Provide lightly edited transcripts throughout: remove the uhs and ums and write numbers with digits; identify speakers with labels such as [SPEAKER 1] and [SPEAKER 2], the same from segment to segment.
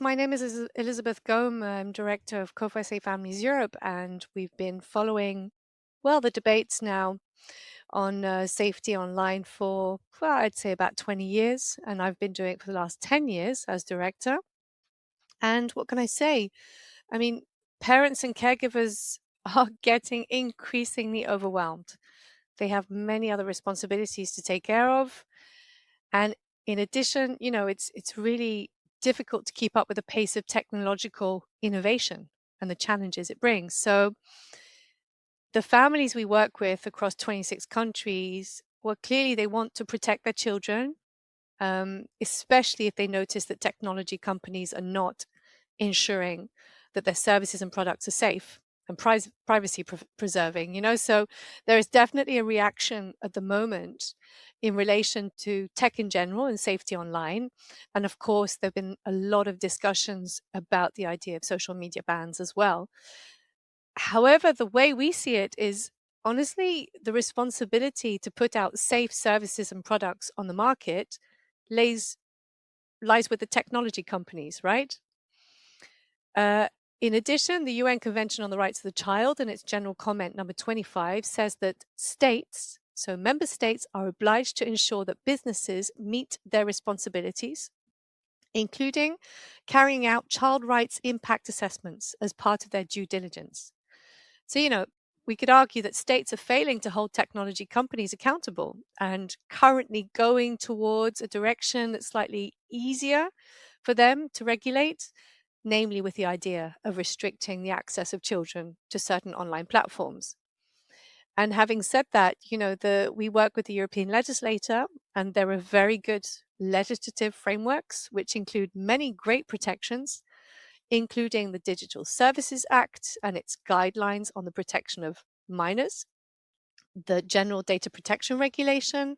[SPEAKER 1] My name is Elizabeth Gome. I'm director of COFACE Families Europe, and we've been following, the debates now on safety online for, I'd say about 20 years, and I've been doing it for the last 10 years as director. And what can I say? I mean, parents and caregivers are getting increasingly overwhelmed. They have many other responsibilities to take care of, and in addition, it's really difficult to keep up with the pace of technological innovation and the challenges it brings. So the families we work with across 26 countries, well, clearly they want to protect their children, especially if they notice that technology companies are not ensuring that their services and products are safe and privacy preserving, So there is definitely a reaction at the moment in relation to tech in general and safety online. And of course, there have been a lot of discussions about the idea of social media bans as well. However, the way we see it is honestly the responsibility to put out safe services and products on the market lays lies with the technology companies, right? Uh, in addition, the UN Convention on the Rights of the Child and its general comment number 25 says that states, so member states, are obliged to ensure that businesses meet their responsibilities, including carrying out child rights impact assessments as part of their due diligence. So, we could argue that states are failing to hold technology companies accountable and currently going towards a direction that's slightly easier for them to regulate, namely with the idea of restricting the access of children to certain online platforms. And having said that, we work with the European legislator, and there are very good legislative frameworks which include many great protections, including the Digital Services Act and its guidelines on the protection of minors, the General Data Protection Regulation,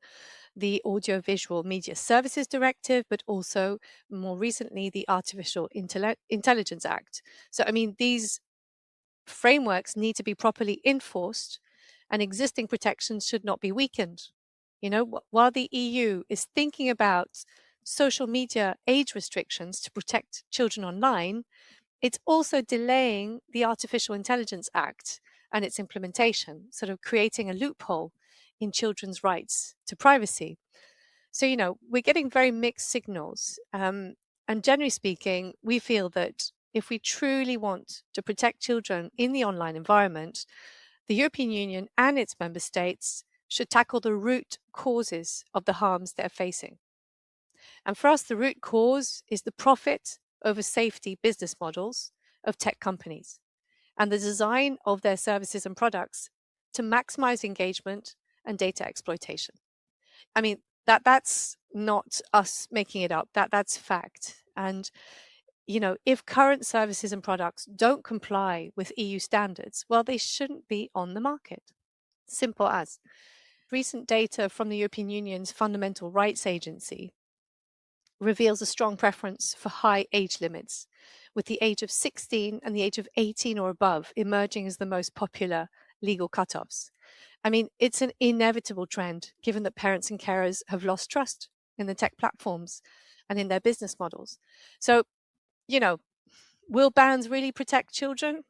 [SPEAKER 1] the Audiovisual Media Services Directive, but also more recently, the Artificial Intelligence Act. So, I mean, these frameworks need to be properly enforced, and existing protections should not be weakened. While the EU is thinking about social media age restrictions to protect children online, it's also delaying the Artificial Intelligence Act and its implementation, sort of creating a loophole in children's rights to privacy. So, we're getting very mixed signals. And generally speaking, we feel that if we truly want to protect children in the online environment, the European Union and its member states should tackle the root causes of the harms they're facing. And for us, the root cause is the profit over safety business models of tech companies and the design of their services and products to maximize engagement and data exploitation. I mean, that's not us making it up. That's fact. And if current services and products don't comply with EU standards, well, they shouldn't be on the market. Simple as. Recent data from the European Union's Fundamental Rights Agency reveals a strong preference for high age limits, with the age of 16 and the age of 18 or above emerging as the most popular legal cutoffs. I mean, it's an inevitable trend given that parents and carers have lost trust in the tech platforms and in their business models. So, you know, will bans really protect children?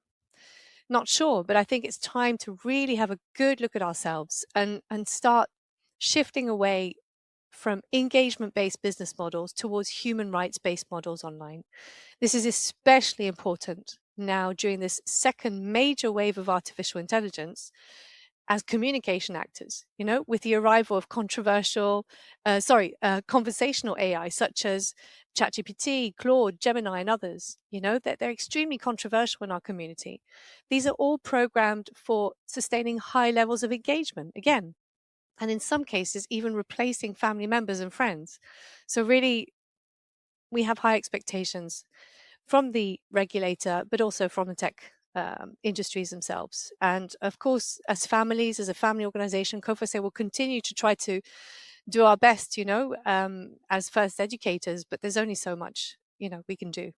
[SPEAKER 1] Not sure, but I think it's time to really have a good look at ourselves and start shifting away from engagement based business models towards human rights based models online. This is especially important now during this second major wave of artificial intelligence as communication actors, with the arrival of conversational AI such as ChatGPT, Claude, Gemini, and others, that they're extremely controversial in our community. These are all programmed for sustaining high levels of engagement, again, and in some cases, even replacing family members and friends. So, really, we have high expectations from the regulator, but also from the tech industries themselves. And of course, as families, as a family organization, COFACE will continue to try to do our best, as first educators, but there's only so much, we can do.